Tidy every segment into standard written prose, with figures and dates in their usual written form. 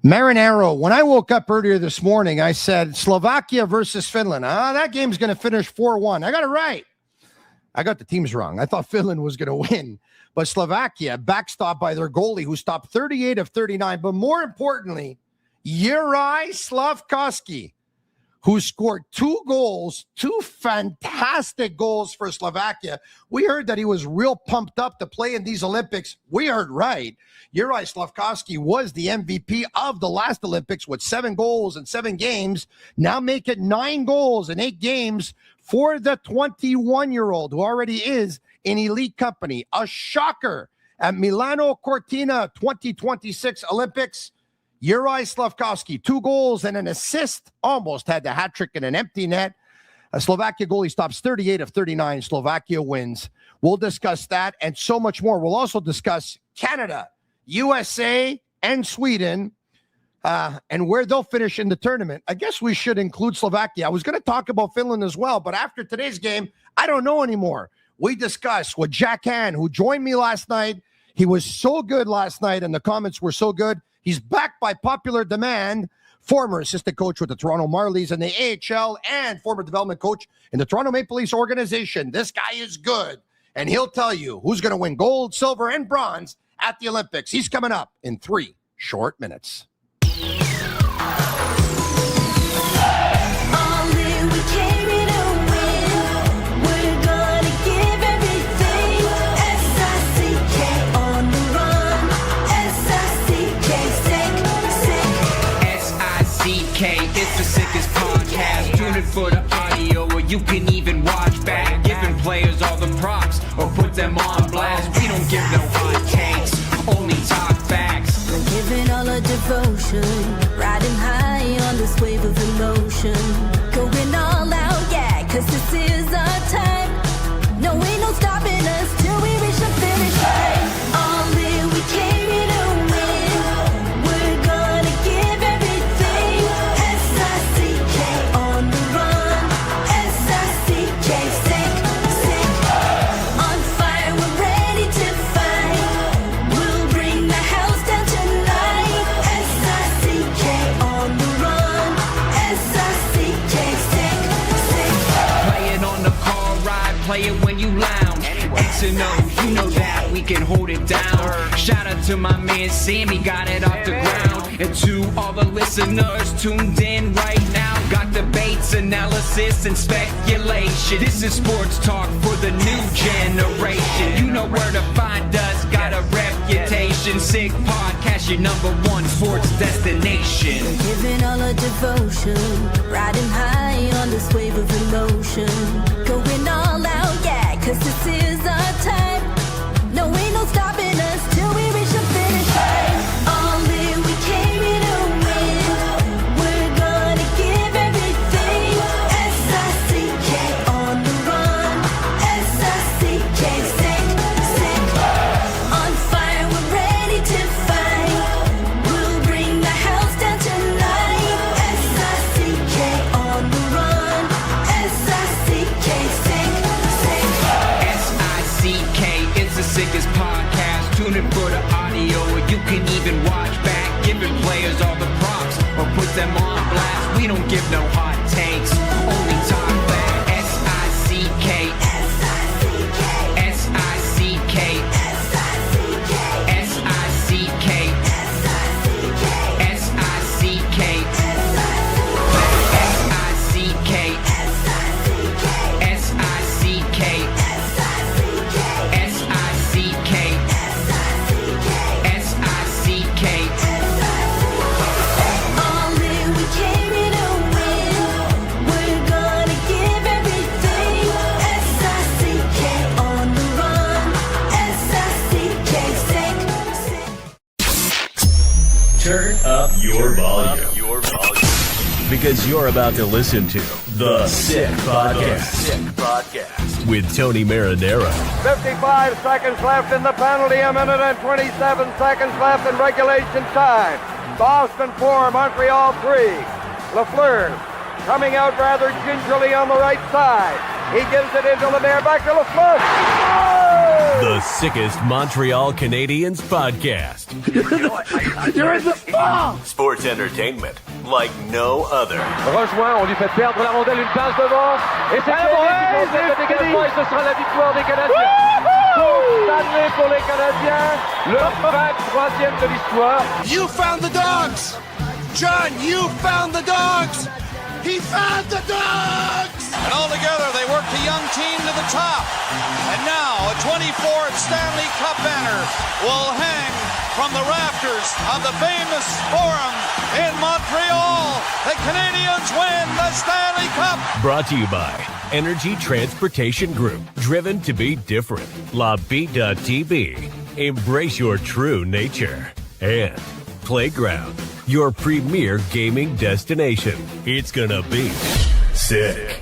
Marinaro, when I woke up earlier this morning, I said Slovakia versus Finland. That game's going to finish 4-1. I got it right. I got the teams wrong. I thought Finland was going to win. But Slovakia, backstopped by their goalie, who stopped 38 of 39. But more importantly, Juraj Slafkovsky, who scored 2 goals, 2 fantastic goals for Slovakia. We heard that he was real pumped up to play in these Olympics. We heard right. Juraj Slafkovsky was the MVP of the last Olympics with 7 goals in 7 games. Now make it 9 goals in 8 games for the 21-year-old who already is in elite company. A shocker at Milano Cortina 2026 Olympics. Juraj Slafkovsky, 2 goals and an assist, almost had the hat trick in an empty net. A Slovakia goalie stops 38 of 39. Slovakia wins. We'll discuss that and so much more. We'll also discuss Canada, USA, and Sweden, and where they'll finish in the tournament. I guess we should include Slovakia. I was going to talk about Finland as well, but after today's game, I don't know anymore. We discuss with Jack Han, who joined me last night. He was so good last night, and the comments were so good. He's back by popular demand, former assistant coach with the Toronto Marlies in the AHL and former development coach in the Toronto Maple Leafs organization. This guy is good, and he'll tell you who's going to win gold, silver, and bronze at the Olympics. He's coming up in 3 short minutes. It's the sickest podcast. Tune in for the audio, or you can even watch back. Giving players all the props, or put them on blast. We don't give no hot takes, only talk facts. We're giving all our devotion, riding high on this wave of emotion. Going all out, yeah, 'cause this is our time. No, ain't no stopping us till we reach the finish line. All in, we came here to win. We're gonna give everything. S-I-C-K on the run. S-I-C-K, sick, sick. On fire, we're ready to fight. We'll bring the house down tonight. S-I-C-K on the run. S-I-C-K, sick, sick. Play it on the car ride, play it when you lounge. X and O, you know that we can hold it down. Shout out to my man Sammy, got it off the ground. And to all the listeners tuned in right now, got debates, analysis, and speculation. This is sports talk for the new generation. You know where to find us, got a reputation. Sick podcast, your #1 sports destination. Giving all our devotion, riding high on this wave of emotion. Going all out, yeah, 'cause this is our time. No, ain't no stopping us till we reach the finish line. All in, we came here to win. We're gonna give everything. S-I-C-K on the run. S-I-C-K, sick, sick. On fire, we're ready to fight. We'll bring the house down tonight. S-I-C-K on the run. S-I-C-K, sick, sick. S-I-C-K, it's the sickest podcast. Tune in for the audio, or you can even watch back. Giving players all the props, or put them on blast. We don't give no hot takes, only talk back. S-I-C-K, S-I-C-K, S-I-C-K, S-I-C-K, S-I-C-K, S-I-C-K, S-I-C-K, S-I-C-K, S-I-C-K, S-I-C-K, S-I-C-K, S-I-C-K. All in, we came here to win. We're gonna give everything. S-I-C-K on the run. S-I-C-K, sick, sick. Turn up your volume. Because you're about to listen to The Sick Podcast. With Tony Marinaro. 55 seconds left in the penalty, a minute and 27 seconds left in regulation time. Boston 4, Montreal 3. Lafleur coming out rather gingerly on the right side. He gives it into Lemaire, back to Lafleur. Oh! The sickest Montreal Canadiens podcast. You're in the ball! Sports entertainment like no other. Rejoint, on lui fait perdre la rondelle, une passe devant. Et c'est le dégagement et ce sera la victoire des Canadiens. Coupe Stanley pour les Canadiens. Le 23e de l'histoire. You found the dogs! John, you found the dogs! He found the dogs! And all together, they worked the young team to the top. And now, a 24th Stanley Cup banner will hang from the rafters of the famous Forum in Montreal. The Canadiens win the Stanley Cup. Brought to you by Energy Transportation Group. Driven to be different. La Bittt.tv. Embrace your true nature. And Playground, your premier gaming destination. It's gonna be sick.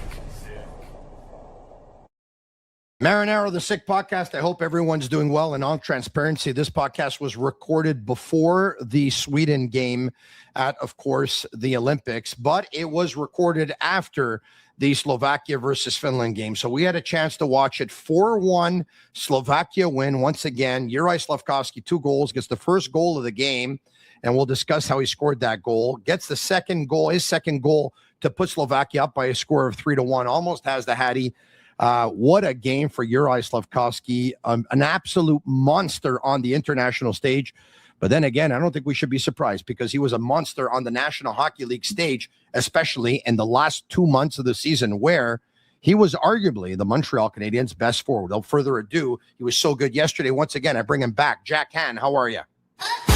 Marinaro, the Sick Podcast. I hope everyone's doing well. In all transparency, this podcast was recorded before the Sweden game at, of course, the Olympics, but it was recorded after the Slovakia versus Finland game. So we had a chance to watch it. 4-1 Slovakia win once again. Juraj Slafkovsky, 2 goals, gets the first goal of the game, and we'll discuss how he scored that goal. Gets the second goal, his second goal, to put Slovakia up by a score of 3-1. Almost has the Hattie. What a game for Juraj Slafkovsky, an absolute monster on the international stage. But then again, I don't think we should be surprised because he was a monster on the National Hockey League stage, especially in the last 2 months of the season where he was arguably the Montreal Canadiens' best forward. Without further ado, he was so good yesterday. Once again, I bring him back. Jack Han, how are you?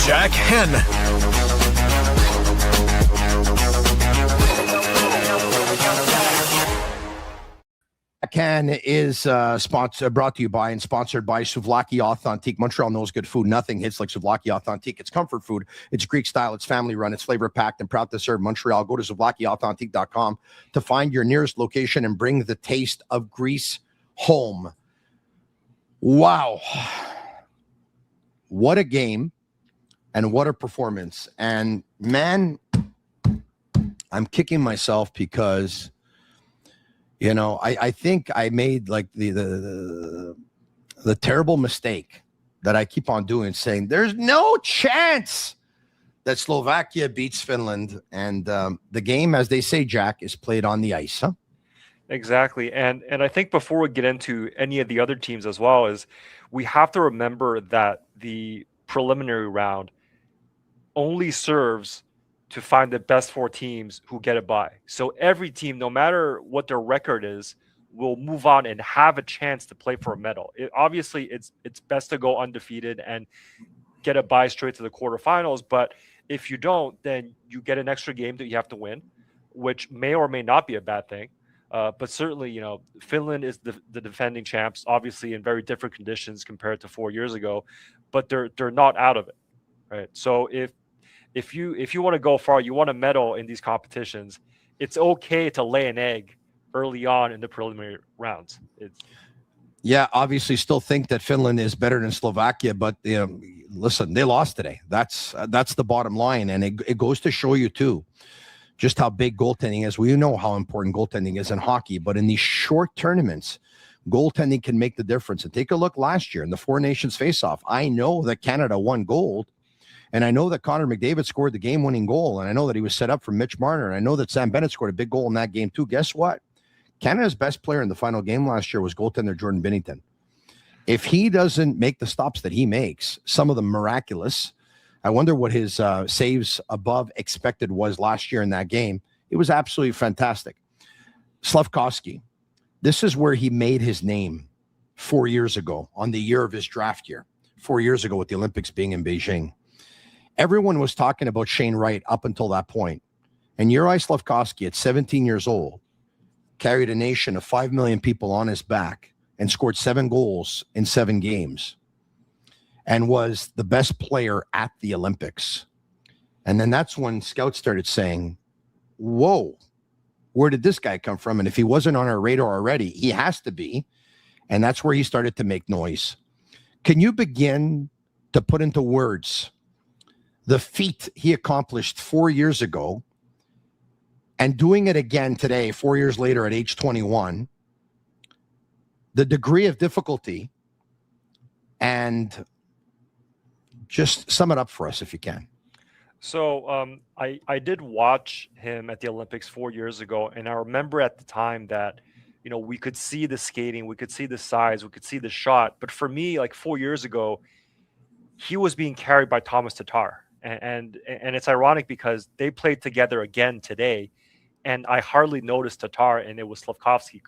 Jack Hen. Can is brought to you by and sponsored by Souvlaki Authentique. Montreal knows good food. Nothing hits like Souvlaki Authentique. It's comfort food. It's Greek style. It's family run. It's flavor packed and proud to serve Montreal. Go to SouvlakiAuthentique.com to find your nearest location and bring the taste of Greece home. Wow. What a game and what a performance. And man, I'm kicking myself because you know, I think I made like the terrible mistake that I keep on doing, saying there's no chance that Slovakia beats Finland. And the game, as they say, Jack, is played on the ice, huh? Exactly. And I think before we get into any of the other teams as well, is we have to remember that the preliminary round only serves to find the best 4 teams who get it by. So every team, no matter what their record is, will move on and have a chance to play for a medal. Obviously, it's best to go undefeated and get a bye straight to the quarterfinals. But if you don't, then you get an extra game that you have to win, which may or may not be a bad thing. But certainly, you know, Finland is the defending champs, obviously in very different conditions compared to 4 years ago, but they're not out of it, right? So if you want to go far, you want a medal in these competitions, it's okay to lay an egg early on in the preliminary rounds. Yeah, obviously still think that Finland is better than Slovakia, but listen, they lost today. That's the bottom line. And it goes to show you too, just how big goaltending is. We know how important goaltending is in hockey, but in these short tournaments, goaltending can make the difference. And take a look last year in the 4 Nations face-off. I know that Canada won gold, and I know that Connor McDavid scored the game-winning goal, and I know that he was set up for Mitch Marner, and I know that Sam Bennett scored a big goal in that game too. Guess what? Canada's best player in the final game last year was goaltender Jordan Binnington. If he doesn't make the stops that he makes, some of them miraculous, I wonder what his saves above expected was last year in that game. It was absolutely fantastic. Slafkovsky, this is where he made his name 4 years ago on the year of his draft year, 4 years ago with the Olympics being in Beijing. Everyone was talking about Shane Wright up until that point. And Juraj Slafkovsky, at 17 years old, carried a nation of 5 million people on his back and scored 7 goals in 7 games and was the best player at the Olympics. And then that's when scouts started saying, whoa, where did this guy come from? And if he wasn't on our radar already, he has to be. And that's where he started to make noise. Can you begin to put into words the feat he accomplished 4 years ago and doing it again today, 4 years later at age 21, the degree of difficulty And just sum it up for us if you can. So I did watch him at the Olympics 4 years ago, and I remember at the time that, you know, we could see the skating, we could see the size, we could see the shot. But for me, like 4 years ago, he was being carried by Thomas Tatar. And it's ironic because they played together again today, and I hardly noticed Tatar, and it was Slafkovsky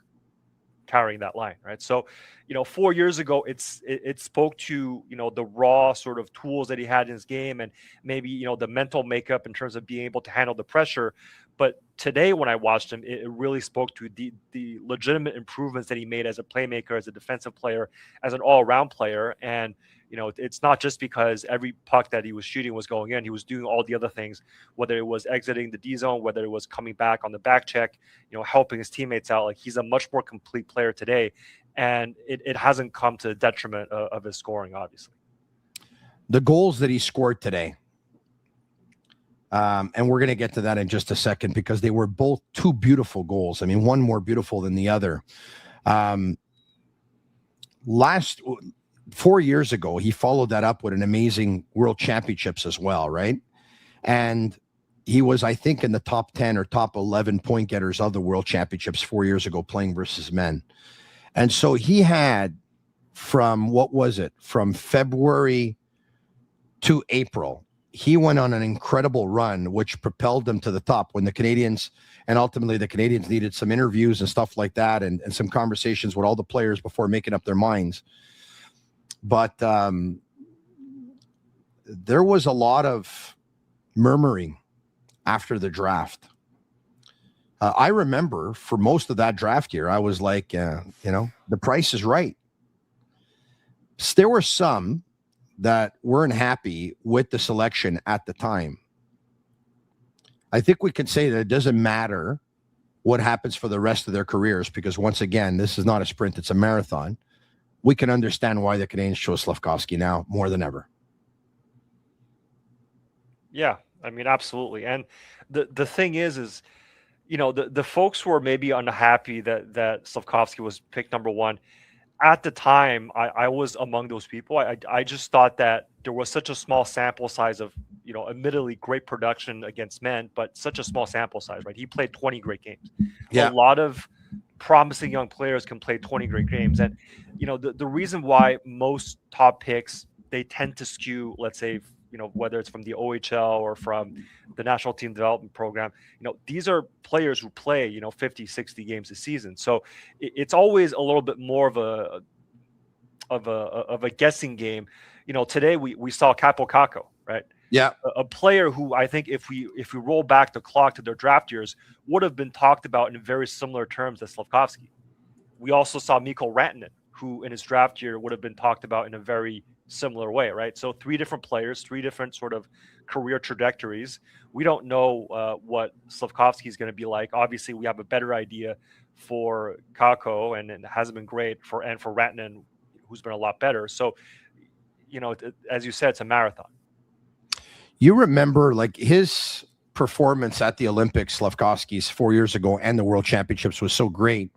carrying that line, right? So, you know, 4 years ago, it spoke to, you know, the raw sort of tools that he had in his game, and maybe, you know, the mental makeup in terms of being able to handle the pressure. But today, when I watched him, it really spoke to the legitimate improvements that he made as a playmaker, as a defensive player, as an all-around player. And you know, it's not just because every puck that he was shooting was going in. He was doing all the other things, whether it was exiting the D zone, whether it was coming back on the back check, you know, helping his teammates out. Like, he's a much more complete player today, and it hasn't come to the detriment of his scoring, obviously. The goals that he scored today, and we're going to get to that in just a second, because they were both two beautiful goals. I mean, one more beautiful than the other. 4 years ago, he followed that up with an amazing World Championships as well, right? And he was, I think, in the top 10 or top 11 point getters of the World Championships 4 years ago, playing versus men. And so he had, from what was it, from February to April, he went on an incredible run, which propelled them to the top when the Canadians, and ultimately the Canadians, needed some interviews and stuff like that, and some conversations with all the players before making up their minds. But there was a lot of murmuring after the draft. I remember for most of that draft year, I was like, you know, the price is right. There were some that weren't happy with the selection at the time. I think we can say that it doesn't matter what happens for the rest of their careers, because once again, this is not a sprint, it's a marathon. We can understand why the Canadians chose Slafkovsky now more than ever. Yeah, I mean, absolutely. And the thing is, you know, the folks who are maybe unhappy that Slafkovsky was picked number one, at the time, I was among those people. I just thought that there was such a small sample size of, you know, admittedly great production against men, but such a small sample size, right? He played 20 great games. Yeah. A lot of promising young players can play 20 great games. And, you know, the reason why most top picks, they tend to skew, let's say, you know, whether it's from the OHL or from the national team development program, you know, these are players who play, you know, 50, 60 games a season. So it's always a little bit more of a guessing game. You know, today we saw Capo Caco, right? Yeah, a player who I think if we roll back the clock to their draft years would have been talked about in very similar terms as Slafkovsky. We also saw Mikko Rantanen, who in his draft year would have been talked about in a very similar way, right? So three different players, three different sort of career trajectories. We don't know what Slafkovsky is going to be like. Obviously, we have a better idea for Kako, and it hasn't been great for Rantanen, who's been a lot better. So, you know, as you said, it's a marathon. You remember, like, his performance at the Olympics, Slafkovsky's 4 years ago, and the World Championships was so great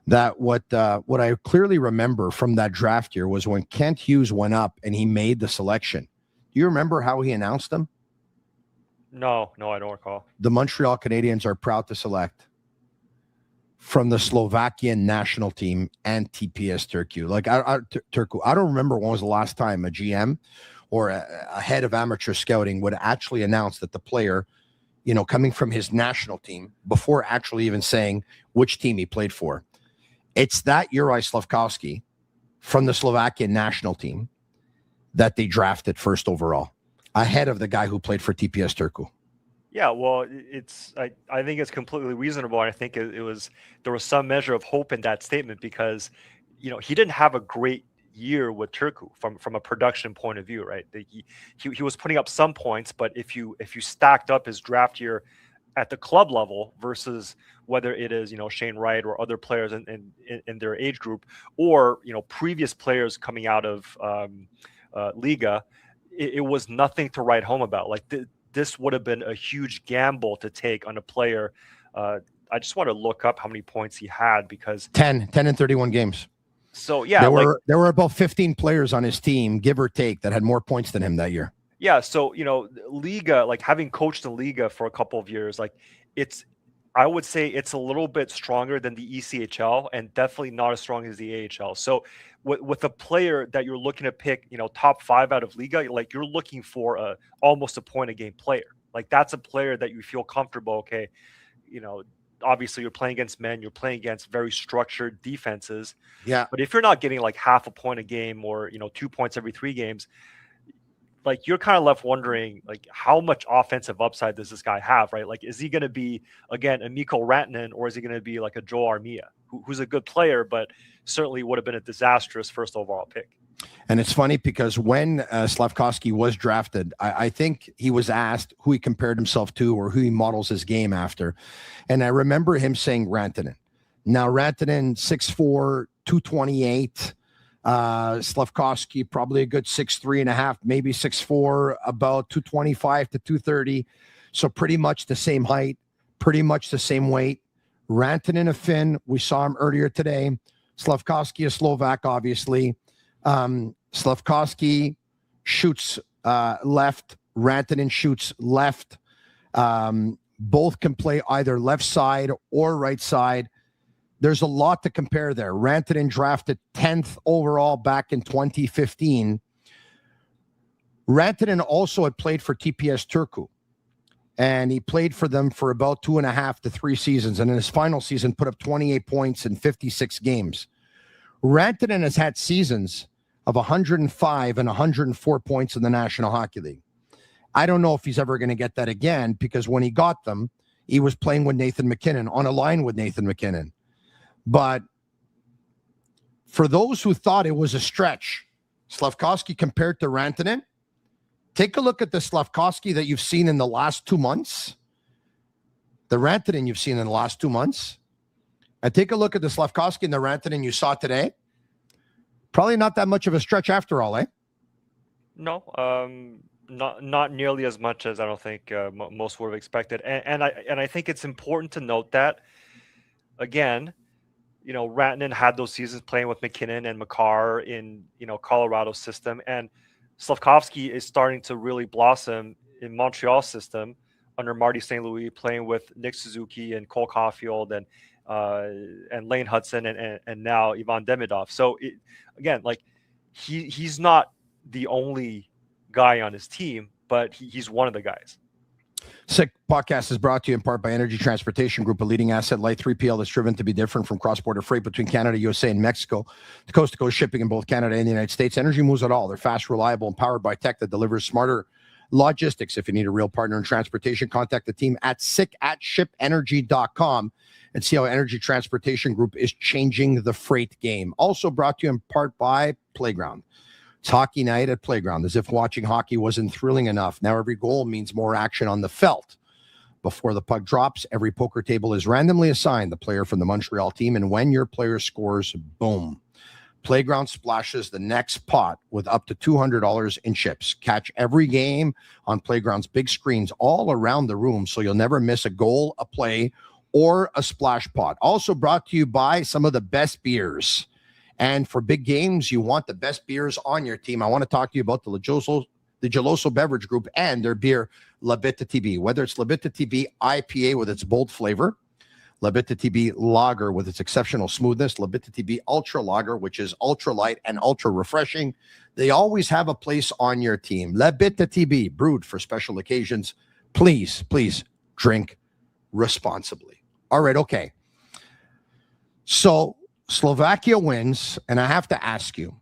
that what I clearly remember from that draft year was when Kent Hughes went up and he made the selection. Do you remember how he announced them? No, I don't recall. The Montreal Canadiens are proud to select from the Slovakian national team and TPS Turku. Like, Turku. I don't remember when was the last time a GM or a head of amateur scouting would actually announce that the player, you know, coming from his national team, before actually even saying which team he played for. It's that Juraj Slafkovsky from the Slovakian national team that they drafted first overall, ahead of the guy who played for TPS Turku. Yeah, well, I think it's completely reasonable. And I think there was some measure of hope in that statement, because, you know, he didn't have a great year with Turku from a production point of view, right? He was putting up some points, but if you stacked up his draft year at the club level versus whether it is, you know, Shane Wright or other players in their age group, or, you know, previous players coming out of Liga, it was nothing to write home about. Like, this would have been a huge gamble to take on a player. I just want to look up how many points he had, because 10 in 31 games. So yeah, there were about 15 players on his team, give or take, that had more points than him that year. Yeah, so Liga, like having coached in Liga for a couple of years, like I would say it's a little bit stronger than the ECHL and definitely not as strong as the AHL. So with a player that you're looking to pick, top 5 out of Liga, like you're looking for almost a point a game player. Like that's a player that you feel comfortable. Okay, obviously you're playing against men, you're playing against very structured defenses. Yeah. But if you're not getting like half a point a game or 2 points every 3 games, like you're kind of left wondering, like how much offensive upside does this guy have, right? Like, is he going to be again a Mikko Rantanen, or is he going to be like a Joel Armia, who's a good player, but certainly would have been a disastrous first overall pick? And it's funny because when Slafkovsky was drafted, I think he was asked who he compared himself to or who he models his game after, and I remember him saying Rantanen. Now Rantanen 6'4", 228. Slafkovsky probably a good 6'3.5", maybe 6'4", about 225 to 230. So pretty much the same height, pretty much the same weight. Rantanen a Finn. We saw him earlier today. Slafkovsky a Slovak, obviously. Slafkovsky shoots left. Rantanen shoots left. Both can play either left side or right side. There's a lot to compare there. Rantanen drafted 10th overall back in 2015. Rantanen also had played for TPS Turku, and he played for them for about 2.5 to 3 seasons, and in his final season put up 28 points in 56 games. Rantanen has had seasons of 105 and 104 points in the National Hockey League. I don't know if he's ever going to get that again, because when he got them, he was playing with Nathan MacKinnon, on a line with Nathan MacKinnon. But for those who thought it was a stretch, Slafkovsky compared to Rantanen, take a look at the Slafkovsky that you've seen in the last 2 months, the Rantanen you've seen in the last 2 months, and take a look at the Slafkovsky and the Rantanen you saw today. Probably not that much of a stretch after all, eh? No, not nearly as much as I don't think most would have expected. And I think it's important to note that, again, Rantanen had those seasons playing with McKinnon and Makar in, Colorado's system. And Slafkovsky is starting to really blossom in Montreal's system under Marty St. Louis, playing with Nick Suzuki and Cole Caulfield and Lane Hudson and now Ivan Demidov. So again, like he's not the only guy on his team, but he's one of the guys. Sick Podcast is brought to you in part by Energy Transportation Group, a leading asset light 3PL that's driven to be different from cross-border freight between Canada, USA, and Mexico to coast-to-coast shipping in both Canada and the United States. Energy moves it all. They're fast, reliable, and powered by tech that delivers smarter logistics. If you need a real partner in transportation, contact the team at sick@shipenergy.com and see how Energy Transportation Group is changing the freight game. Also brought to you in part by Playground. It's hockey night at Playground, as if watching hockey wasn't thrilling enough. Now every goal means more action on the felt. Before the puck drops, every poker table is randomly assigned the player from the Montreal team, and when your player scores, boom. Playground splashes the next pot with up to $200 in chips. Catch every game on Playground's big screens all around the room, so you'll never miss a goal, a play, or a splash pot. Also brought to you by some of the best beers. And for big games, you want the best beers on your team. I want to talk to you about the Geloso Beverage Group and their beer, La Bittt Tibi. Whether it's La Bittt Tibi IPA with its bold flavor, La Bittt Tibi Lager with its exceptional smoothness, La Bittt Tibi Ultra Lager, which is ultra light and ultra refreshing, they always have a place on your team. La Bittt Tibi, brewed for special occasions. Please, please drink responsibly. All right, okay. So Slovakia wins, and I have to ask you,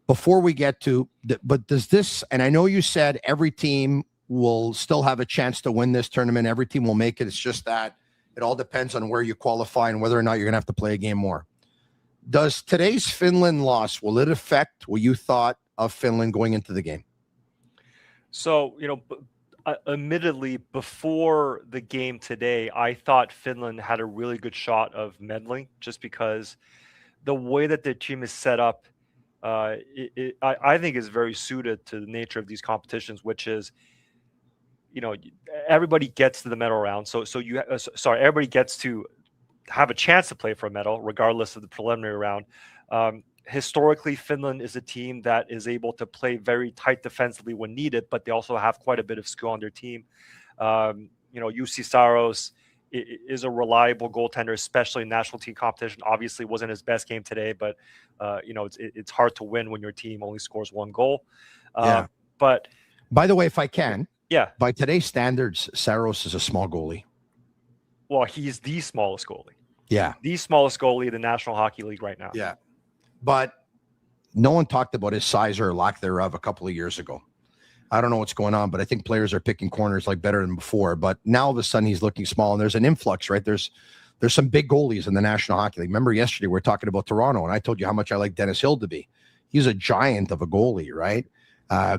before we get to, but does this, and I know you said every team will still have a chance to win this tournament, every team will make it, it's just that it all depends on where you qualify and whether or not you're going to have to play a game more. Does today's Finland loss, will it affect what you thought of Finland going into the game? So, admittedly, before the game today, I thought Finland had a really good shot of meddling, just because the way that their team is set up, I think is very suited to the nature of these competitions, which is, everybody gets to the medal round. So everybody gets to have a chance to play for a medal, regardless of the preliminary round. Historically, Finland is a team that is able to play very tight defensively when needed, but they also have quite a bit of skill on their team. Jussi Saros is a reliable goaltender, especially in national team competition. Obviously, wasn't his best game today, but it's hard to win when your team only scores one goal. But by the way, if I can, by today's standards, Saros is a small goalie. Well, he's the smallest goalie. Yeah, the smallest goalie in the National Hockey League right now. Yeah, but no one talked about his size or lack thereof a couple of years ago. I don't know what's going on, but I think players are picking corners like better than before. But now all of a sudden he's looking small, and there's an influx, right? There's some big goalies in the National Hockey League. Remember yesterday we were talking about Toronto, and I told you how much I like Dennis Hill to be. He's a giant of a goalie, right?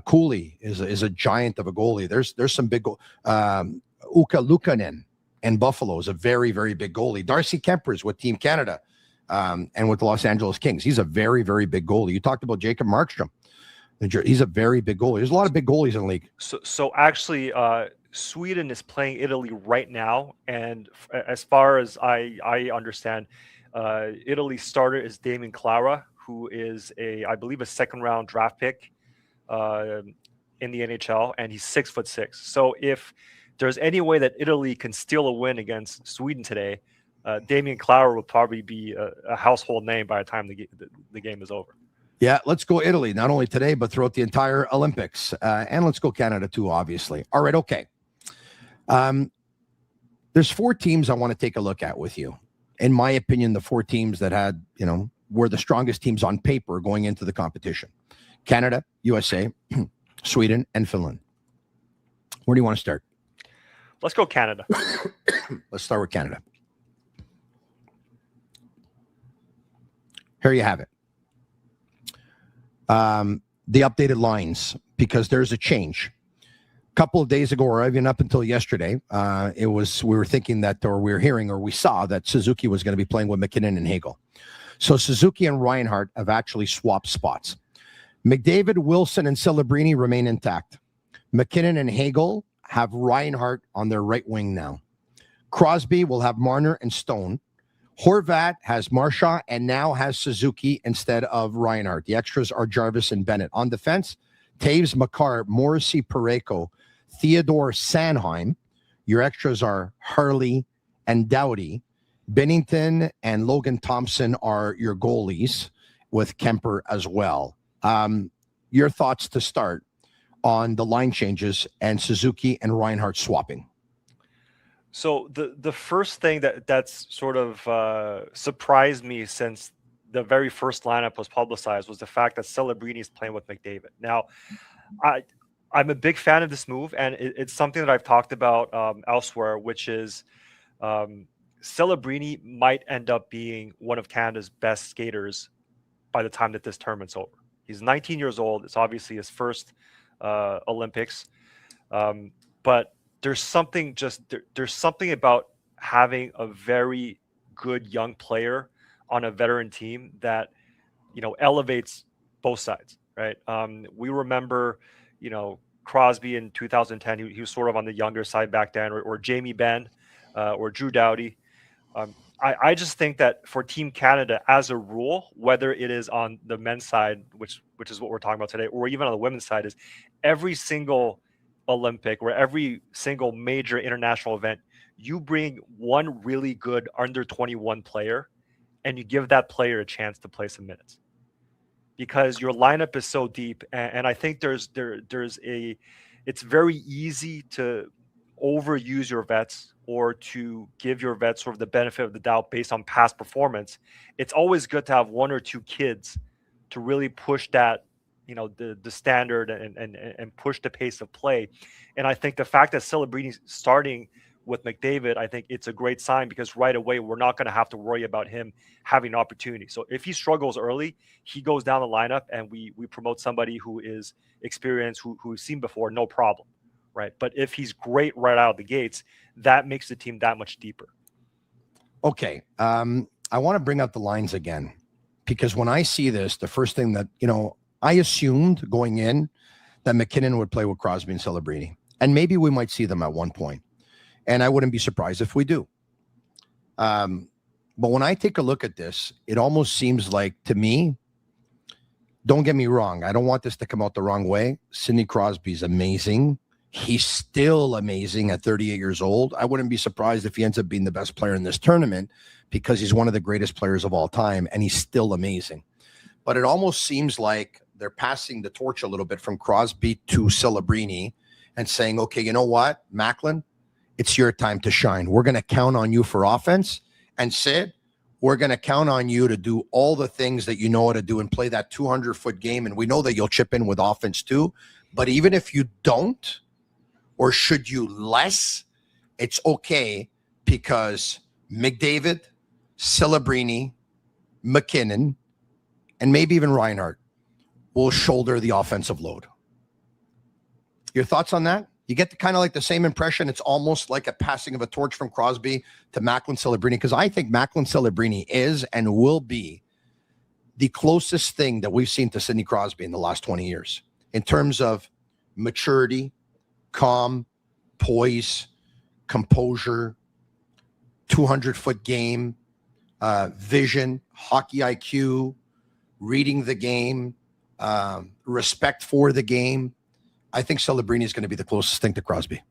Cooley is a giant of a goalie. There's some big Uka Lukanen in Buffalo is a very, very big goalie. Darcy Kempers with Team Canada and with the Los Angeles Kings. He's a very, very big goalie. You talked about Jacob Markstrom. He's a very big goalie. There's a lot of big goalies in the league. So actually, Sweden is playing Italy right now, and as far as I understand, Italy's starter is Damien Clara, who is I believe a second-round draft pick in the NHL, and he's 6'6". So if there's any way that Italy can steal a win against Sweden today, Damien Clara will probably be a household name by the time the game is over. Yeah, let's go Italy, not only today, but throughout the entire Olympics. And let's go Canada too, obviously. All right, okay. There's 4 teams I want to take a look at with you. In my opinion, the 4 teams that had, were the strongest teams on paper going into the competition. Canada, USA, Sweden, and Finland. Where do you want to start? Let's go Canada. Let's start with Canada. Here you have it. The updated lines, because there's a change. A couple of days ago, or even up until yesterday, we were thinking that, or we were hearing, or we saw that Suzuki was going to be playing with McKinnon and Hagel. So Suzuki and Reinhart have actually swapped spots. McDavid, Wilson, and Celebrini remain intact. McKinnon and Hagel have Reinhart on their right wing now. Crosby will have Marner and Stone. Horvat has Marchand and now has Suzuki instead of Reinhart. The extras are Jarvis and Bennett. On defense, Taves, Makar, Morrissey, Pareko, Theodore, Sanheim. Your extras are Harley and Doughty. Bennington and Logan Thompson are your goalies, with Kemper as well. Your thoughts to start on the line changes and Suzuki and Reinhart swapping? So the first thing that's sort of surprised me since the very first lineup was publicized was the fact that Celebrini is playing with McDavid. Now, I'm a big fan of this move, and it's something that I've talked about elsewhere, which is Celebrini might end up being one of Canada's best skaters by the time that this tournament's over. He's 19 years old. It's obviously his first Olympics, but there's something about having a very good young player on a veteran team that, elevates both sides, right? We remember, Crosby in 2010, he was sort of on the younger side back then, or Jamie Benn, or Drew Doughty. I just think that for Team Canada, as a rule, whether it is on the men's side, which is what we're talking about today, or even on the women's side, is every single Olympic or every single major international event, you bring one really good under 21 player and you give that player a chance to play some minutes, because your lineup is so deep. And I think it's very easy to overuse your vets or to give your vets sort of the benefit of the doubt based on past performance. It's always good to have one or two kids to really push that, the standard and push the pace of play. And I think the fact that Celebrini's starting with McDavid, I think it's a great sign, because right away we're not going to have to worry about him having an opportunity. So if he struggles early, he goes down the lineup and we promote somebody who is experienced, who we've seen before, no problem, right? But if he's great right out of the gates, that makes the team that much deeper. Okay. I want to bring up the lines again, because when I see this, the first thing that, I assumed going in that McKinnon would play with Crosby and Celebrini, and maybe we might see them at one point. And I wouldn't be surprised if we do. But when I take a look at this, it almost seems like, to me, don't get me wrong, I don't want this to come out the wrong way. Sidney Crosby's amazing. He's still amazing at 38 years old. I wouldn't be surprised if he ends up being the best player in this tournament because he's one of the greatest players of all time, and he's still amazing. But it almost seems like they're passing the torch a little bit from Crosby to Celebrini and saying, okay, you know what, Macklin, it's your time to shine. We're going to count on you for offense. And Sid, we're going to count on you to do all the things that you know how to do and play that 200-foot game. And we know that you'll chip in with offense too. But even if you don't, or should you less, it's okay because McDavid, Celebrini, McKinnon, and maybe even Reinhart will shoulder the offensive load. Your thoughts on that? You get kind of like the same impression. It's almost like a passing of a torch from Crosby to Macklin Celebrini, because I think Macklin Celebrini is and will be the closest thing that we've seen to Sidney Crosby in the last 20 years in terms of maturity, calm, poise, composure, 200-foot game, vision, hockey IQ, reading the game, respect for the game. I think Celebrini is going to be the closest thing to Crosby.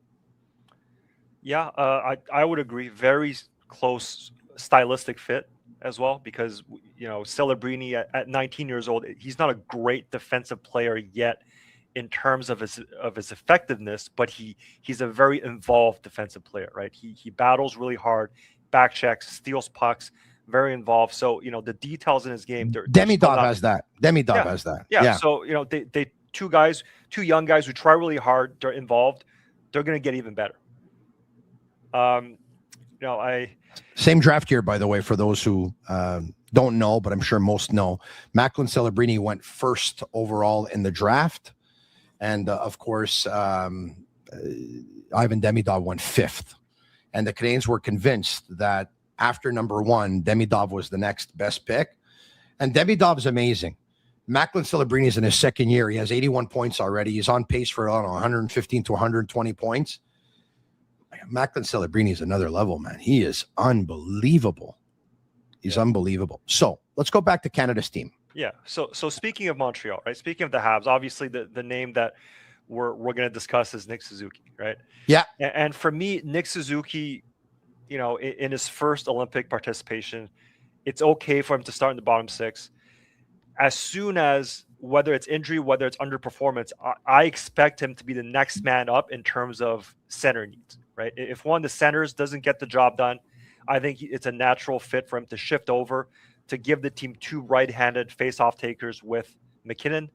Yeah, I would agree. Very close stylistic fit as well, because Celebrini at 19 years old, he's not a great defensive player yet in terms of his effectiveness, but he's a very involved defensive player, right? He battles really hard, back checks, steals pucks, very involved. So the details in his game. Demidov has that. Demidov has that. Yeah. So they two young guys who try really hard. They're involved. They're going to get even better. Same draft year, by the way, for those who don't know, but I'm sure most know. Macklin Celebrini went first overall in the draft, and of course, Ivan Demidov went fifth. And the Canadiens were convinced that after number one, Demidov was the next best pick. And Demidov is amazing. Macklin Celebrini is in his second year. He has 81 points already. He's on pace for 115 to 120 points. Macklin Celebrini is another level, man. He is unbelievable. He's unbelievable. So let's go back to Canada's team. Yeah. So speaking of Montreal, right? Speaking of the Habs, obviously the name that we're going to discuss is Nick Suzuki, right? Yeah. And for me, Nick Suzuki, in his first Olympic participation, it's okay for him to start in the bottom six. As soon as, whether it's injury, whether it's underperformance, I expect him to be the next man up in terms of center needs, right? If one of the centers doesn't get the job done, I think it's a natural fit for him to shift over to give the team two right-handed face-off takers with McKinnon.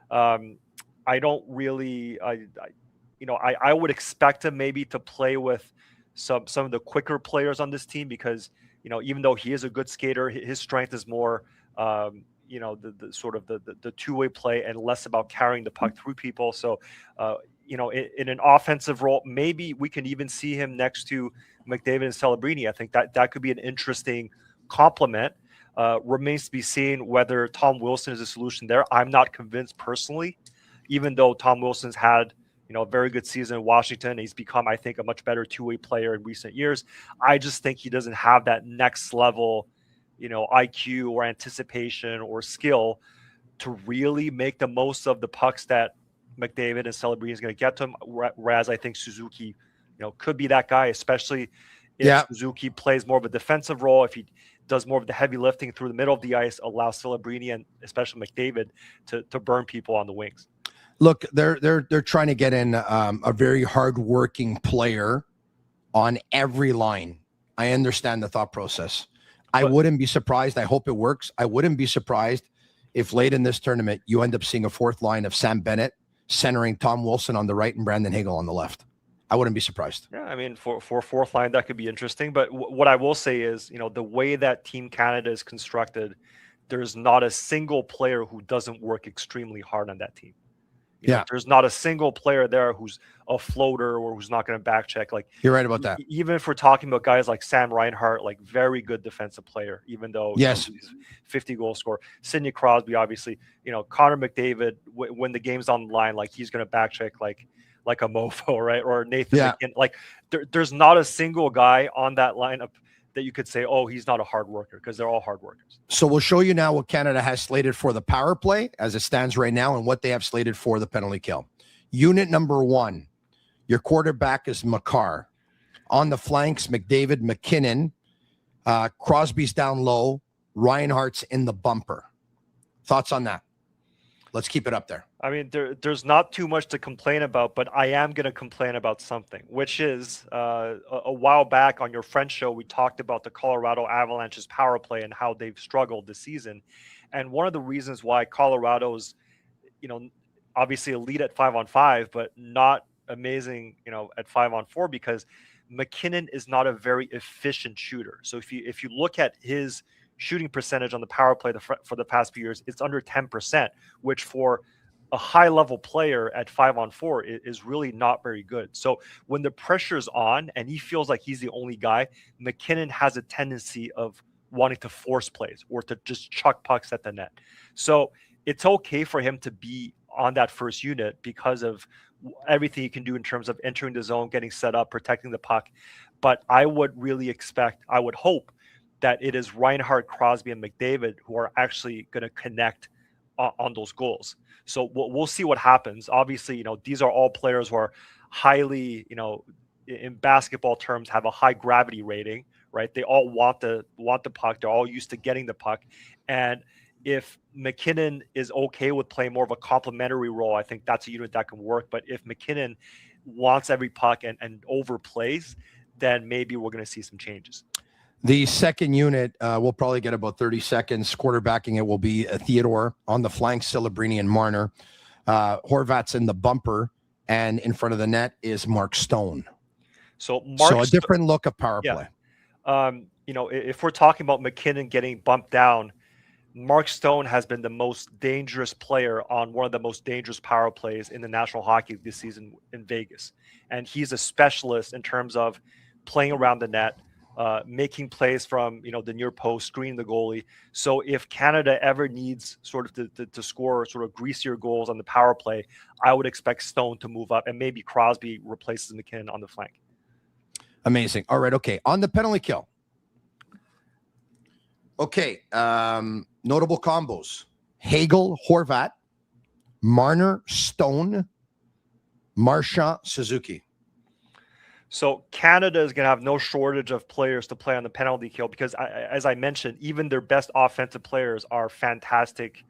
I don't really, I would expect him maybe to play with some of the quicker players on this team because, even though he is a good skater, his strength is more, the sort of the two-way play and less about carrying the puck through people. So, in an offensive role, maybe we can even see him next to McDavid and Celebrini. I think that could be an interesting complement. Remains to be seen whether Tom Wilson is a solution there. I'm not convinced personally, even though Tom Wilson's had a very good season in Washington. He's become, I think, a much better two-way player in recent years. I just think he doesn't have that next level IQ or anticipation or skill to really make the most of the pucks that McDavid and Celebrini is going to get to him. Whereas I think Suzuki, could be that guy, especially if Suzuki plays more of a defensive role. If he does more of the heavy lifting through the middle of the ice, allows Celebrini and especially McDavid to burn people on the wings. Look, they're trying to get in a very hardworking player on every line. I understand the thought process. I wouldn't be surprised. I hope it works. I wouldn't be surprised if late in this tournament you end up seeing a fourth line of Sam Bennett centering Tom Wilson on the right and Brandon Hagel on the left. I wouldn't be surprised. Yeah, I mean, for fourth line, that could be interesting. But what I will say is, the way that Team Canada is constructed, there's not a single player who doesn't work extremely hard on that team. There's not a single player there who's a floater or who's not going to back check. Like, you're right about that. Even if we're talking about guys like Sam Reinhart, like very good defensive player, even though he's 50 goal scorer. Sidney Crosby, obviously, Connor McDavid, when the game's on the line, like he's going to back check like a mofo, right? Or Nathan McKinnon. Like there's not a single guy on that lineup that you could say, oh, he's not a hard worker, because they're all hard workers. So we'll show you now what Canada has slated for the power play as it stands right now and what they have slated for the penalty kill. Unit number 1, your quarterback is Makar. On the flanks, McDavid, McKinnon. Crosby's down low. Reinhardt's in the bumper. Thoughts on that? Let's keep it up there. I mean, there's not too much to complain about, but I am going to complain about something, which is a while back on your French show, we talked about the Colorado Avalanche's power play and how they've struggled this season. And one of the reasons why Colorado's, obviously elite at 5-on-5, but not amazing, at 5-on-4, because McKinnon is not a very efficient shooter. So if you look at his shooting percentage on the power play for the past few years, it's under 10%, which for a high level player at 5-on-4 is really not very good. So when the pressure's on and he feels like he's the only guy, McKinnon has a tendency of wanting to force plays or to just chuck pucks at the net. So it's okay for him to be on that first unit because of everything he can do in terms of entering the zone, getting set up, protecting the puck. But I would hope that it is Reinhardt, Crosby, and McDavid who are actually going to connect on those goals. So we'll see what happens. Obviously, these are all players who are highly, in basketball terms, have a high gravity rating, right? They all want the puck. They're all used to getting the puck. And if McKinnon is okay with playing more of a complementary role, I think that's a unit that can work. But if McKinnon wants every puck and overplays, then maybe we're going to see some changes. The second unit will probably get about 30 seconds. Quarterbacking it will be Theodore. On the flank, Celebrini and Marner. Horvat's in the bumper, and in front of the net is Mark Stone. So a different look of power play. If we're talking about McKinnon getting bumped down, Mark Stone has been the most dangerous player on one of the most dangerous power plays in the National Hockey League this season in Vegas. And he's a specialist in terms of playing around the net, making plays from the near post, screening the goalie. So if Canada ever needs sort of to score sort of greasier goals on the power play, I would expect Stone to move up, and maybe Crosby replaces McKinnon on the flank. Amazing. All right. Okay. On the penalty kill. Okay. Notable combos: Hagel, Horvat, Marner, Stone, Marchand, Suzuki. So Canada is going to have no shortage of players to play on the penalty kill because, as I mentioned, even their best offensive players are fantastic,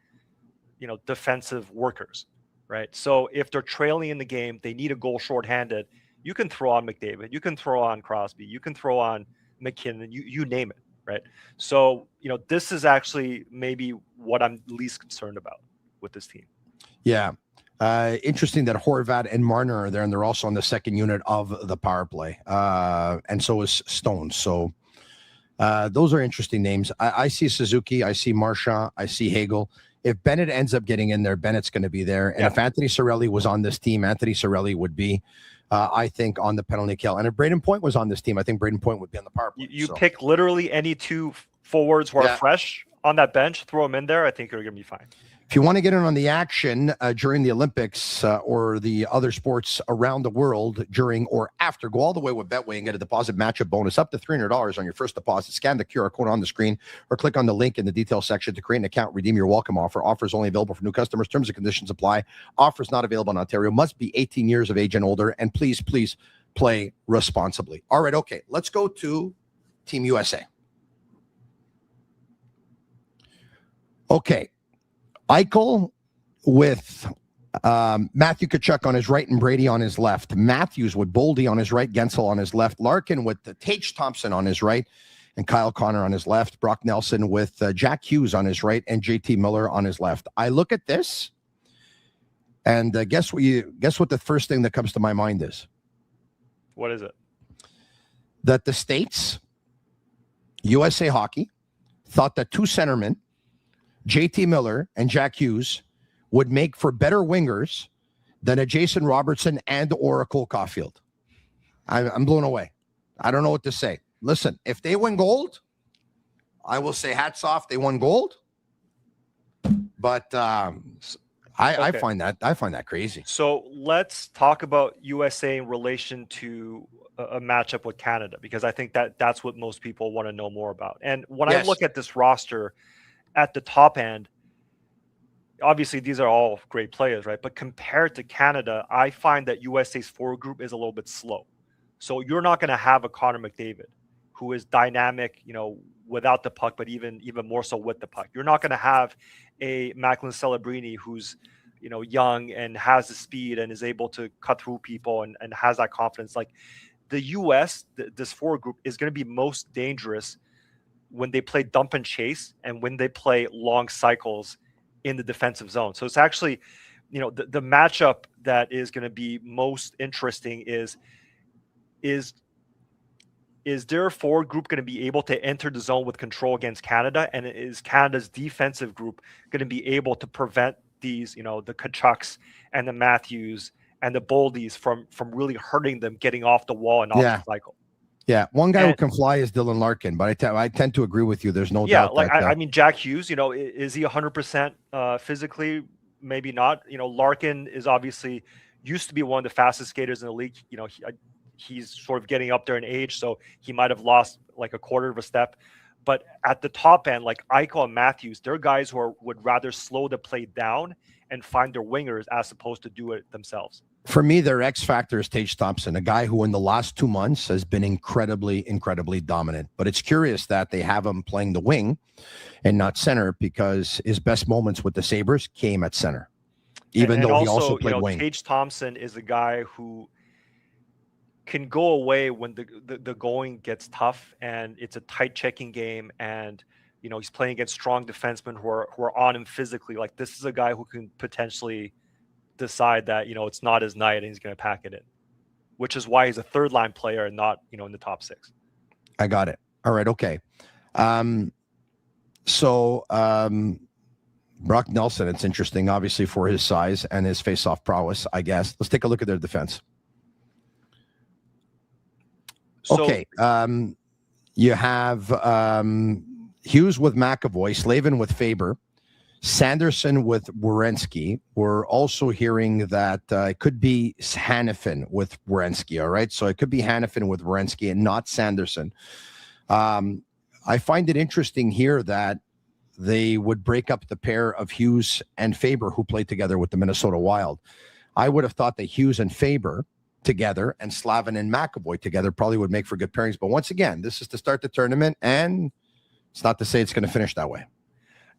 defensive workers, right? So if they're trailing in the game, they need a goal shorthanded. You can throw on McDavid, you can throw on Crosby, you can throw on McKinnon, you name it, right? So, this is actually maybe what I'm least concerned about with this team. Yeah. Interesting that Horvat and Marner are there, and they're also on the second unit of the power play. And so is Stone. So those are interesting names. I see Suzuki, I see Marchand, I see Hagel. If Bennett ends up getting in there, Bennett's going to be there. And if Anthony Cirelli was on this team, Anthony Cirelli would be, I think, on the penalty kill. And if Braden Point was on this team, I think Braden Point would be on the power play. You pick literally any two forwards who are fresh on that bench, throw them in there. I think you're going to be fine. If you want to get in on the action during the Olympics or the other sports around the world during or after, go all the way with Betway and get a deposit matchup bonus up to $300 on your first deposit. Scan the QR code on the screen or click on the link in the details section to create an account. Redeem your welcome offer. Offers only available for new customers. Terms and conditions apply. Offers not available in Ontario. Must be 18 years of age and older. And please play responsibly. All right, okay. Let's go to Team USA. Okay. Eichel with Matthew Tkachuk on his right and Brady on his left. Matthews with Boldy on his right, Gensel on his left. Larkin with Tage Thompson on his right and Kyle Connor on his left. Brock Nelson with Jack Hughes on his right and JT Miller on his left. I look at this and guess what the first thing that comes to my mind is? What is it? That the States, USA Hockey, thought that two centermen, JT Miller and Jack Hughes, would make for better wingers than a Jason Robertson and or Cole Caulfield. I'm blown away. I don't know what to say. Listen, if they win gold, I will say hats off. They won gold. But I Okay. find that crazy. So let's talk about USA in relation to a matchup with Canada, because I think that's what most people want to know more about. And when I Yes. look at this roster at the top end, obviously these are all great players, right? But compared to Canada, I find that USA's forward group is a little bit slow. So you're not going to have a Connor McDavid who is dynamic, without the puck, but even more so with the puck. You're not going to have a Macklin Celebrini who's, young and has the speed and is able to cut through people and has that confidence. Like the US, this forward group is going to be most dangerous when they play dump and chase and when they play long cycles in the defensive zone. So it's actually, the matchup that is going to be most interesting is their forward group going to be able to enter the zone with control against Canada? And is Canada's defensive group going to be able to prevent these, the Kachucks and the Matthews and the Boldies from really hurting them getting off the wall and off the cycle? Yeah, one guy who can fly is Dylan Larkin, but I tend to agree with you. There's no doubt. Like I mean, Jack Hughes, is he 100% physically? Maybe not. Larkin is obviously used to be one of the fastest skaters in the league. He's sort of getting up there in age, so he might have lost like a quarter of a step. But at the top end, like Eichel and Matthews, they're guys who would rather slow the play down and find their wingers as opposed to do it themselves. For me, their X factor is Tage Thompson, a guy who in the last 2 months has been incredibly dominant. But it's curious that they have him playing the wing and not center, because his best moments with the Sabres came at center, even though he also played wing. Tage Thompson is a guy who can go away when the going gets tough and it's a tight checking game, and he's playing against strong defensemen who are on him physically. Like, this is a guy who can potentially decide that it's not his night and he's going to pack it in, which is why he's a third line player and not in the top six. I got it. All right. Okay. So Brock Nelson, it's interesting, obviously, for his size and his face-off prowess, I guess. Let's take a look at their defense. Okay. You have Hughes with McAvoy, Slavin with Faber, Sanderson with Werenski. We're also hearing that it could be Hanifin with Werenski. All right. So it could be Hanifin with Werenski and not Sanderson. I find it interesting here that they would break up the pair of Hughes and Faber, who played together with the Minnesota Wild. I would have thought that Hughes and Faber together and Slavin and McAvoy together probably would make for good pairings. But once again, this is to start the tournament, and it's not to say it's going to finish that way.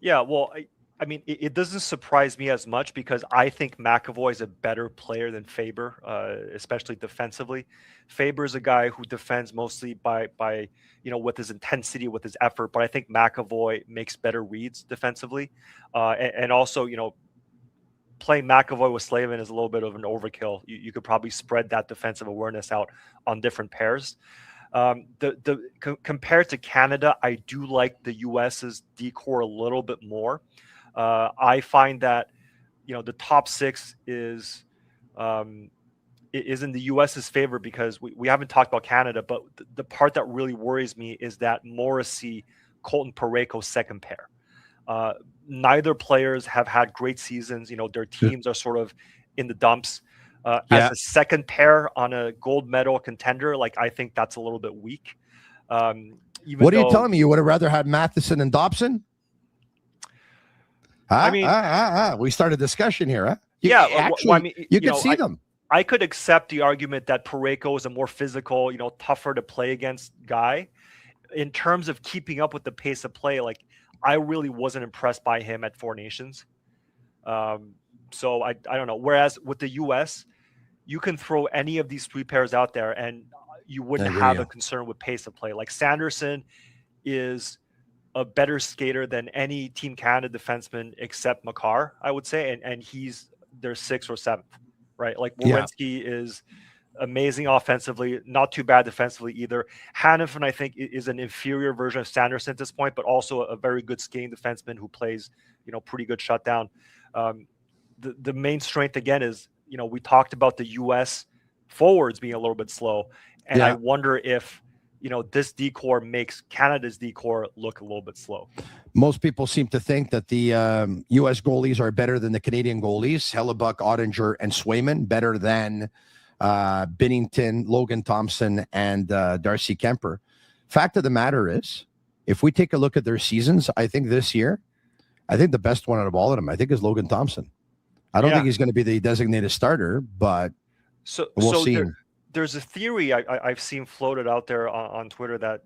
Yeah, well, I mean, it doesn't surprise me as much because I think McAvoy is a better player than Faber, especially defensively. Faber is a guy who defends mostly by with his intensity, with his effort, but I think McAvoy makes better reads defensively. And also, playing McAvoy with Slavin is a little bit of an overkill. You could probably spread that defensive awareness out on different pairs. Compared to Canada, I do like the US's decor a little bit more. I find that the top six is in the US's favor because we haven't talked about Canada, but the part that really worries me is that Morrissey, Colton Parayko second pair. Neither players have had great seasons. Their teams are sort of in the dumps. As a second pair on a gold medal contender, I think that's a little bit weak. What are you telling me? You would have rather had Matheson and Dobson? I mean, we started a discussion here, huh? You could see them. I could accept the argument that Parayko is a more physical, tougher to play against guy. In terms of keeping up with the pace of play, I really wasn't impressed by him at Four Nations. So I don't know. Whereas with the US, you can throw any of these three pairs out there and you wouldn't have a concern with pace of play. Like Sanderson is a better skater than any Team Canada defenseman except Makar, I would say. And he's their 6th or 7th, right? Like Werenski is amazing offensively, not too bad defensively either. Hanifin, I think, is an inferior version of Sanderson at this point, but also a very good skating defenseman who plays, pretty good shutdown. The main strength again is, we talked about the U.S. forwards being a little bit slow, and I wonder if this decor makes Canada's decor look a little bit slow. Most people seem to think that the U.S. goalies are better than the Canadian goalies. Hellebuck, Ottinger, and Swayman better than Binnington, Logan Thompson, and Darcy Kemper. Fact of the matter is, if we take a look at their seasons, I think this year, I think the best one out of all of them, I think, is Logan Thompson. I don't think he's going to be the designated starter, but we'll see. There's a theory I've seen floated out there on Twitter that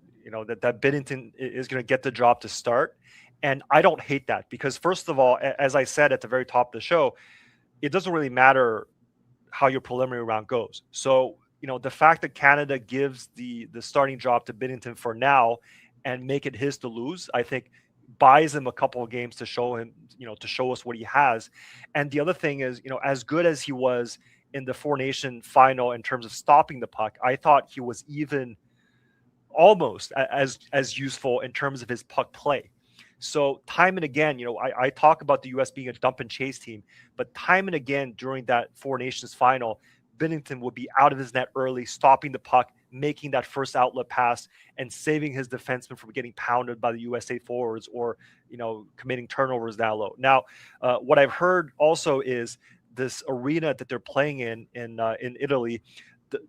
that Binnington is going to get the job to start, and I don't hate that because, first of all, as I said at the very top of the show, it doesn't really matter how your preliminary round goes. So the fact that Canada gives the starting job to Binnington for now and make it his to lose, I think buys him a couple of games to show him, to show us what he has. And the other thing is, as good as he was in the Four Nation final in terms of stopping the puck, I thought he was even almost as useful in terms of his puck play. So time and again, I talk about the U.S. being a dump and chase team, but time and again during that Four Nations final, Binnington would be out of his net early, stopping the puck, making that first outlet pass, and saving his defenseman from getting pounded by the USA forwards or, committing turnovers down low. Now, what I've heard also is this arena that they're playing in Italy,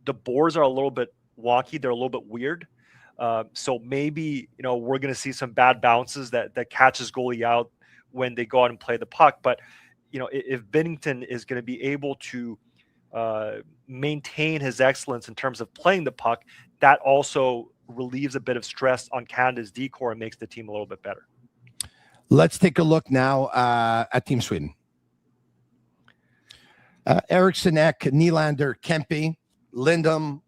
the boards are a little bit wonky. They're a little bit weird. So maybe, we're going to see some bad bounces that catches goalie out when they go out and play the puck. But, if Binnington is going to be able to maintain his excellence in terms of playing the puck, that also relieves a bit of stress on Canada's decor and makes the team a little bit better. Let's take a look now at Team Sweden. Eriksson Ek, Nylander, Kempe, Lindholm,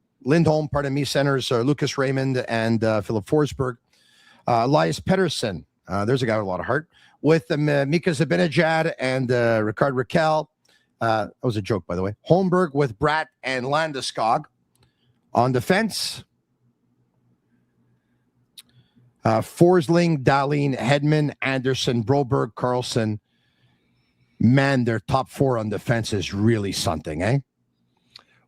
centers Lucas Raymond and Philip Forsberg. Elias Pettersson, there's a guy with a lot of heart, with Mika Zibanejad and Ricard Raquel. That was a joke, by the way. Holmberg with Bratt and Landeskog. On defense, Forsling, Dahlin, Hedman, Anderson, Broberg, Carlson. Man, their top four on defense is really something, eh?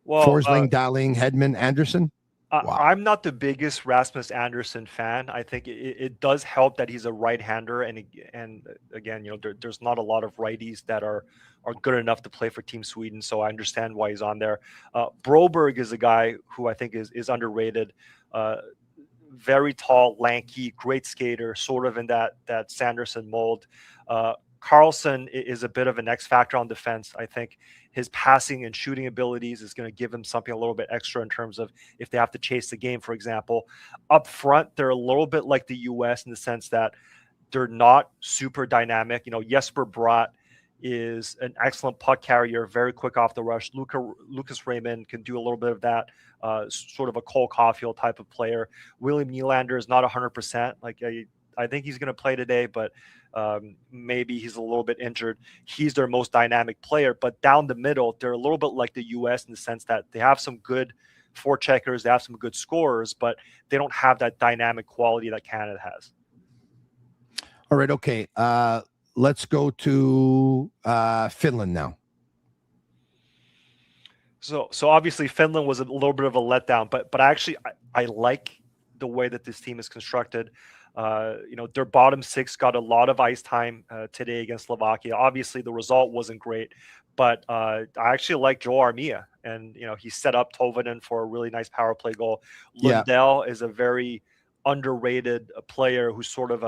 Well, Forsling, Dahlin, Hedman, Anderson. Wow. I'm not the biggest Rasmus Anderson fan. I think it does help that he's a right-hander, and again, there's not a lot of righties that are good enough to play for Team Sweden. So I understand why he's on there. Broberg is a guy who I think is underrated. Very tall, lanky, great skater, sort of in that Sanderson mold. Carlson is a bit of an X factor on defense. I think his passing and shooting abilities is going to give him something a little bit extra in terms of if they have to chase the game, for example. Up front, they're a little bit like the U.S. in the sense that they're not super dynamic. Jesper Bratt is an excellent puck carrier, very quick off the rush. Lucas Raymond can do a little bit of that, sort of a Cole Caulfield type of player. William Nylander is not 100%. I think he's going to play today, but maybe he's a little bit injured. He's their most dynamic player, but down the middle, they're a little bit like the U.S. in the sense that they have some good forecheckers, they have some good scorers, but they don't have that dynamic quality that Canada has. All right, okay. Let's go to Finland now. So obviously Finland was a little bit of a letdown, but I like the way that this team is constructed. Their bottom six got a lot of ice time today against Slovakia. Obviously, the result wasn't great, but I actually like Joe Armia, and he set up Tolvanen for a really nice power play goal. Lundell is a very underrated player who's sort of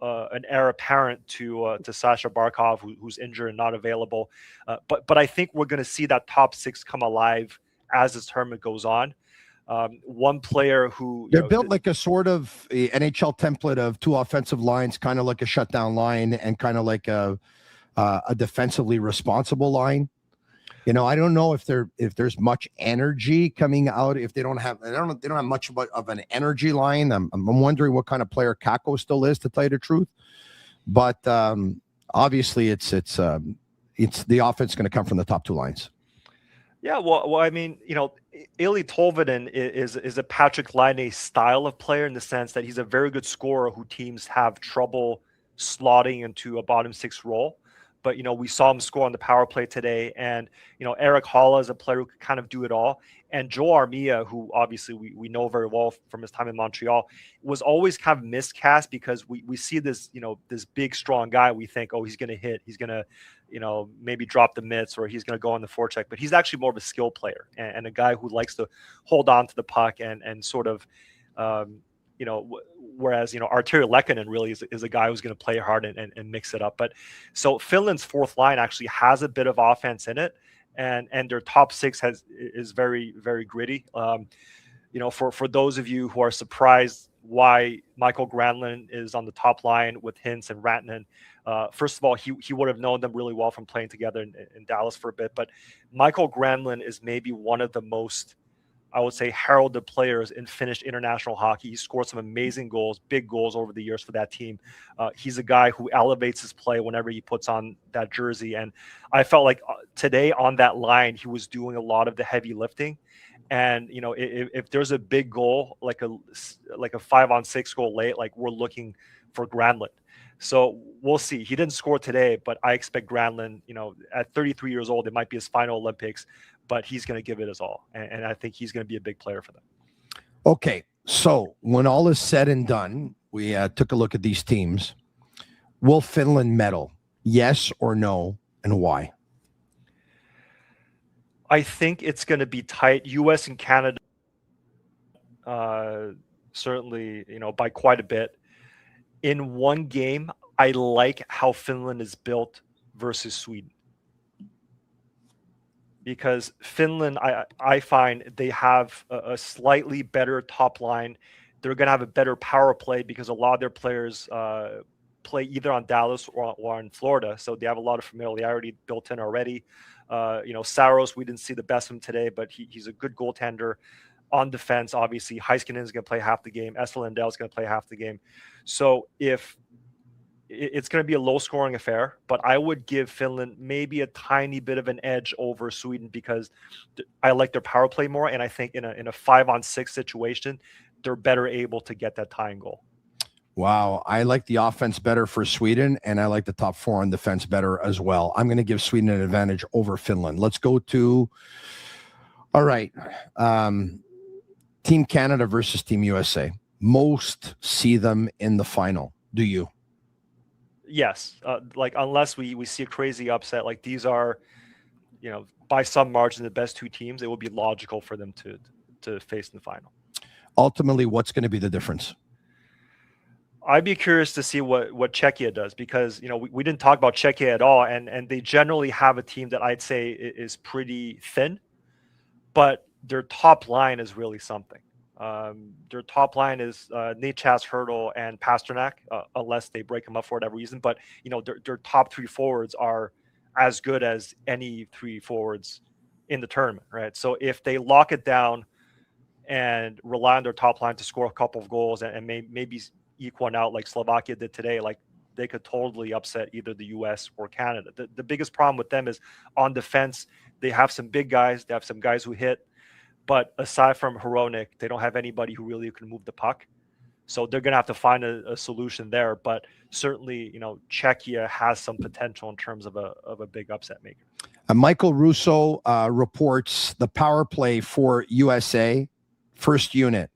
an heir apparent to Sasha Barkov, who's injured and not available. But I think we're going to see that top six come alive as this tournament goes on. One player who they're built like a sort of a NHL template of two offensive lines, kind of like a shutdown line and kind of like a defensively responsible line. I don't know if there's much energy coming out. If they don't have much of an energy line. I'm wondering what kind of player Kakko still is, to tell you the truth. But obviously, it's the offense going to come from the top two lines. Yeah, well, I mean, Eeli Tolvanen is a Patrick Laine style of player in the sense that he's a very good scorer who teams have trouble slotting into a bottom six role. but we saw him score on the power play today. And Eric Halla is a player who could kind of do it all. And Joe Armia, who obviously we know very well from his time in Montreal, was always kind of miscast because we see this this big strong guy. We think, oh, he's going to hit, he's going to maybe drop the mitts, or he's going to go on the forecheck. But he's actually more of a skill player and a guy who likes to hold on to the puck and sort of whereas Arturi Lehkonen really is a guy who's going to play hard and mix it up. But so Finland's fourth line actually has a bit of offense in it, and their top six is very, very gritty. For those of you who are surprised why Michael Granlund is on the top line with Hintz and Rantanen, first of all, he would have known them really well from playing together in Dallas for a bit. But Michael Granlund is maybe one of the most, I would say, heralded players in Finnish international hockey. He scored some amazing goals, big goals over the years for that team. He's a guy who elevates his play whenever he puts on that jersey. And I felt like today on that line, he was doing a lot of the heavy lifting. And, if there's a big goal, like a 5-on-6 goal late, like we're looking for Granlund. So we'll see. He didn't score today, but I expect Granlund, at 33 years old, it might be his final Olympics, but he's going to give it his all. And I think he's going to be a big player for them. Okay, so when all is said and done, we took a look at these teams. Will Finland medal? Yes or no, and why? I think it's going to be tight. U.S. and Canada, certainly, by quite a bit. In one game, I like how Finland is built versus Sweden. Because Finland, I find they have a slightly better top line. They're going to have a better power play because a lot of their players play either on Dallas or in Florida. So they have a lot of familiarity built in already. Saros, we didn't see the best of him today, but he's a good goaltender. On defense, obviously, Heiskanen is going to play half the game. Esa Lindell is going to play half the game. So if it's going to be a low-scoring affair, but I would give Finland maybe a tiny bit of an edge over Sweden because I like their power play more, and I think in a 5-on-6 situation, they're better able to get that tying goal. Wow, I like the offense better for Sweden, and I like the top four on defense better as well. I'm going to give Sweden an advantage over Finland. Let's go to, all right, Team Canada versus Team USA. Most see them in the final. Do you? Yes. Unless we see a crazy upset, like these are, by some margin, the best two teams, it would be logical for them to face in the final. Ultimately, what's going to be the difference? I'd be curious to see what Czechia does because, we didn't talk about Czechia at all. And they generally have a team that I'd say is pretty thin, but their top line is really something. Their top line is Necas, Hurdle, and Pasternak, unless they break them up for whatever reason. But, their top three forwards are as good as any three forwards in the tournament, right? So if they lock it down and rely on their top line to score a couple of goals and maybe eke one out like Slovakia did today, like they could totally upset either the U.S. or Canada. The biggest problem with them is on defense, they have some big guys. They have some guys who hit. But aside from Hronek, they don't have anybody who really can move the puck. So they're going to have to find a solution there. But certainly, Czechia has some potential in terms of a big upset maker. Michael Russo reports the power play for USA, first unit.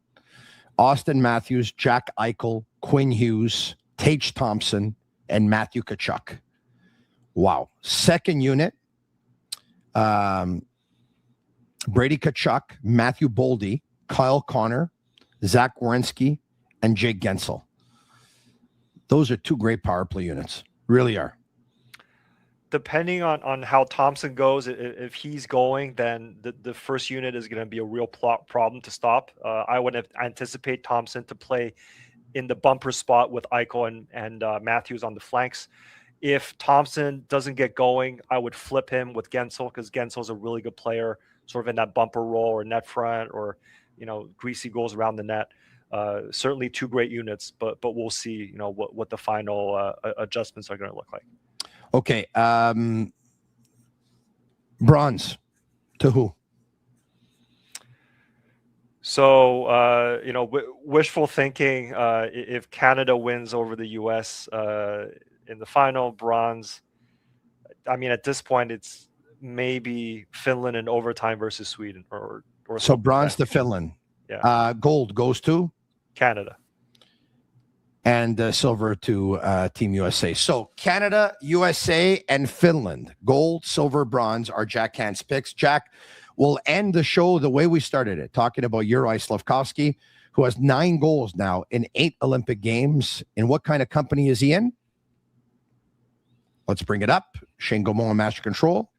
Austin Matthews, Jack Eichel, Quinn Hughes, Tage Thompson, and Matthew Tkachuk. Wow. Second unit, Brady Tkachuk, Matthew Boldy, Kyle Connor, Zach Werenski, and Jake Gensel. Those are two great power play units. Really are. Depending on how Thompson goes, if he's going, then the first unit is going to be a real problem to stop. I would anticipate Thompson to play in the bumper spot with Eichel and Matthews on the flanks. If Thompson doesn't get going, I would flip him with Gensel because Gensel's a really good player, sort of in that bumper role or net front or, greasy goals around the net. Certainly two great units, but we'll see, what the final adjustments are going to look like. Okay. Bronze to who? So, wishful thinking, if Canada wins over the U.S. In the final, bronze, I mean, at this point, it's maybe Finland in overtime versus Sweden, or so bronze to Finland. Yeah. Gold goes to Canada. And silver to Team USA. So Canada, USA, and Finland. Gold, silver, bronze are Jack Hand's picks. Jack, we'll end the show the way we started it, talking about Juraj Slafkovsky, who has 9 goals now in 8 Olympic Games. And what kind of company is he in? Let's bring it up. Shane Gaumont and Master Control.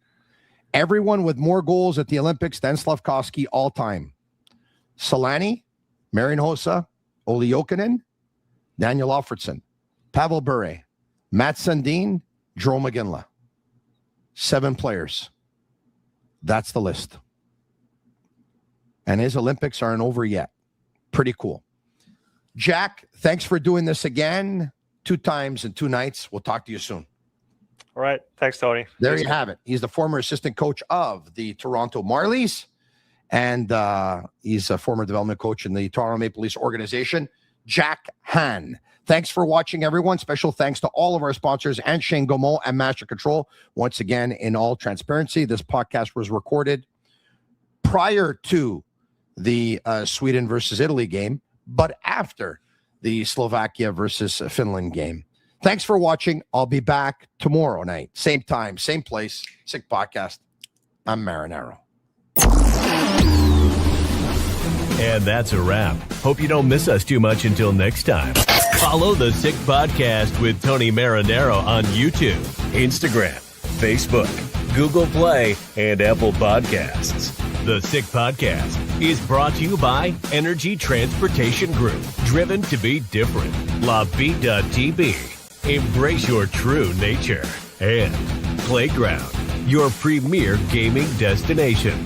Everyone with more goals at the Olympics than Slafkovsky all time. Solani, Marian Hossa, Olli Jokinen, Daniel Alfredson, Pavel Bure, Matt Sundin, Joe McGinley. 7 players. That's the list. And his Olympics aren't over yet. Pretty cool. Jack, thanks for doing this again. 2 times in 2 nights. We'll talk to you soon. All right. Thanks, Tony. There you have it. He's the former assistant coach of the Toronto Marlies, and he's a former development coach in the Toronto Maple Leafs organization, Jack Hand. Thanks for watching, everyone. Special thanks to all of our sponsors and Shane Gaumont and Master Control. Once again, in all transparency, this podcast was recorded prior to the Sweden versus Italy game, but after the Slovakia versus Finland game. Thanks for watching. I'll be back tomorrow night. Same time, same place. Sick Podcast. I'm Marinaro. And that's a wrap. Hope you don't miss us too much until next time. Follow the Sick Podcast with Tony Marinaro on YouTube, Instagram, Facebook, Google Play, and Apple Podcasts. The Sick Podcast is brought to you by Energy Transportation Group, driven to be different. Bittt. Embrace your true nature. And Playground, your premier gaming destination.